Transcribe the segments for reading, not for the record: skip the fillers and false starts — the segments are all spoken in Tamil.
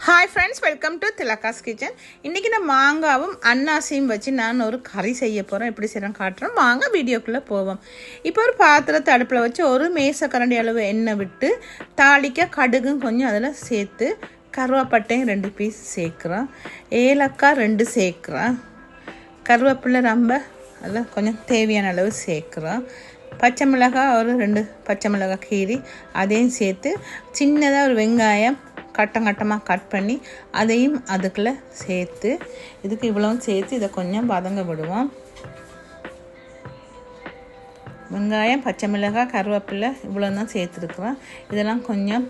Hi friends, welcome to Thilaga's kitchen. இன்றைக்கி நான் மாங்காவும் அன்னாசியும் வச்சு நான் ஒரு கறி செய்ய போகிறேன். எப்படி செய்கிறேன் காட்டுறேன். வாங்க வீடியோக்குள்ளே போவோம். இப்போ ஒரு பாத்திரத்தை அடுப்பில் வச்சு ஒரு மேசக்கரண்டி அளவு எண்ணெய் விட்டு தாளிக்க கடுகும் கொஞ்சம் அதில் சேர்த்து கருவேப்பட்டையும் 2 பீஸ் சேர்க்குறோம். ஏலக்காய் 2 சேர்க்குறோம். கருவேப்பிலை ரொம்ப அதில் கொஞ்சம் தேவையான அளவு சேர்க்குறோம். பச்சை மிளகாய் ஒரு 2 பச்சை மிளகாய் கீரி அதையும் சேர்த்து சின்னதாக ஒரு வெங்காயம் கட்டமாக கட் பண்ணி அதையும் அதுக்குள்ளே சேர்த்து இதுக்கு இவ்வளவும் சேர்த்து இதை கொஞ்சம் வதங்க விடுவோம். வெங்காயம் பச்சை மிளகாய் கருவேப்பிலை இவ்வளோ தான் சேர்த்துருக்குறேன். இதெல்லாம் கொஞ்சம்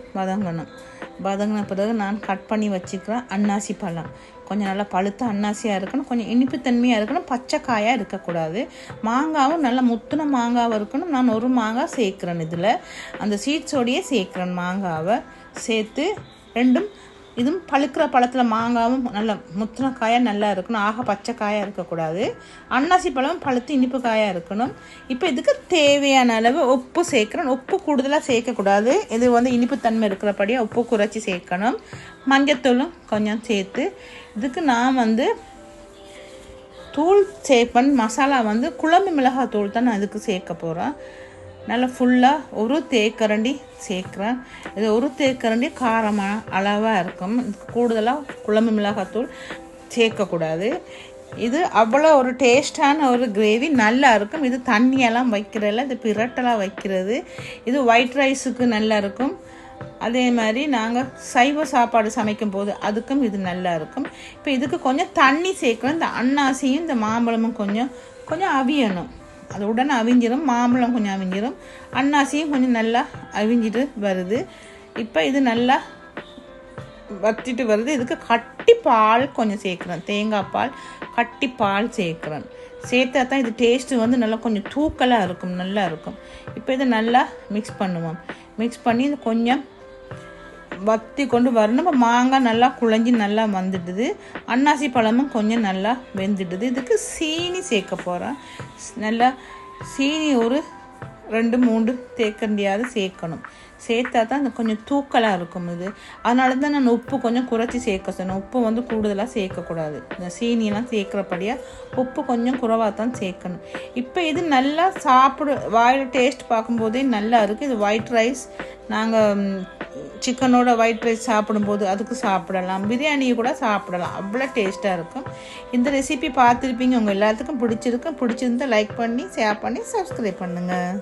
வதங்கின பிறகு நான் கட் பண்ணி வச்சுக்கிறேன் அன்னாசி பழம். கொஞ்சம் நல்லா பழுத்த அன்னாசியாக இருக்கணும், கொஞ்சம் இனிப்புத்தன்மையாக இருக்கணும், பச்சை காயாக இருக்கக்கூடாது. மாங்காவும் நல்லா முத்துன மாங்காவும் இருக்கணும். நான் ஒரு மாங்காய் சேர்க்குறேன். இதில் அந்த சீட்ஸோடையே சேர்க்குறேன். மாங்காவை சேர்த்து இதுவும் பழுக்கிற பழத்தில் மாங்காவும் நல்லா முத்தின காயாக நல்லா இருக்கணும். ஆக பச்சை காயாக இருக்கக்கூடாது. அன்னாசி பழமும் பழுத்து இனிப்பு காயாக இருக்கணும். இப்போ இதுக்கு தேவையான அளவு உப்பு சேர்க்குறேன். உப்பு கூடுதலாக சேர்க்கக்கூடாது. இது இனிப்புத்தன்மை இருக்கிறபடியாக உப்பு குறைச்சி சேர்க்கணும். மஞ்சத்தூளும் கொஞ்சம் சேர்த்து இதுக்கு நான் தூள் சேர்ப்பேன். மசாலா குழம்பு மிளகாய் தூள் தான் நான் இதுக்கு சேர்க்க போகிறேன். நல்லா ஃபுல்லாக ஒரு தேக்கரண்டி சேர்க்குறேன். இது ஒரு தேக்கரண்டி காரமான அளவாக இருக்கும். கூடுதலாக குழம்பு மிளகாத்தூள் சேர்க்கக்கூடாது. இது அவ்வளோ ஒரு டேஸ்டான ஒரு கிரேவி நல்லா இருக்கும். இது தண்ணியெல்லாம் வைக்கிறதில்ல, இது பிரட்டலாக வைக்கிறது. இது ஒயிட் ரைஸுக்கு நல்லா இருக்கும். அதே மாதிரி நாங்கள் சைவ சாப்பாடு சமைக்கும் போது அதுக்கும் இது நல்லா இருக்கும். இப்போ இதுக்கு கொஞ்சம் தண்ணி சேர்க்குறோம். இந்த அன்னாசியும் இந்த மாம்பழமும் கொஞ்சம் அவியணும். அது உடனே அவிஞ்சிடும். மாம்பழம் கொஞ்சம் அவிஞ்சிடும். அன்னாசியும் கொஞ்சம் நல்லா அவிஞ்சிட்டு வருது. இப்போ இது நல்லா வத்திட்டு வருது. இதுக்கு கட்டி பால் கொஞ்சம் சேர்க்குறேன். தேங்காய் பால் கட்டி பால் சேர்க்குறேன். சேர்த்தா தான் இது டேஸ்ட்டு நல்லா கொஞ்சம் தூக்கலாக இருக்கும், நல்லா இருக்கும். இப்போ இதை நல்லா மிக்ஸ் பண்ணுவோம். மிக்ஸ் பண்ணி இது கொஞ்சம் வத்தி கொண்டு வரணும். இப்போ மாங்காய் நல்லா குழஞ்சி நல்லா வந்துடுது. அன்னாசி பழமும் கொஞ்சம் நல்லா வெந்துடுது. இதுக்கு சீனி சேர்க்க போகிறேன். நல்லா சீனி ஒரு 2-3 தேக்கண்டியாவது சேர்க்கணும். சேர்த்தா தான் இது கொஞ்சம் தூக்கலாக இருக்கும். இது அதனால தான் நான் உப்பு கொஞ்சம் குறைச்சி சேர்க்க சொன்னேன். உப்பு கூடுதலாக சேர்க்கக்கூடாது. இந்த சீனியெல்லாம் சேர்க்குறபடியாக உப்பு கொஞ்சம் குறைவாக தான் சேர்க்கணும். இப்போ இது நல்லா வாயில் டேஸ்ட் பார்க்கும்போதே நல்லா இருக்குது. இது ஒயிட் ரைஸ் நாங்கள் சிக்கனோட ஒயிட் ரைஸ் சாப்பிடும்போது அதுக்கு சாப்பிடலாம். பிரியாணியை கூட சாப்பிடலாம். அவ்வளோ டேஸ்ட்டாக இருக்கும். இந்த ரெசிபி பார்த்துருப்பீங்க. உங்கள் எல்லாத்துக்கும் பிடிச்சிருந்தால் லைக் பண்ணி ஷேர் பண்ணி சப்ஸ்கிரைப் பண்ணுங்கள்.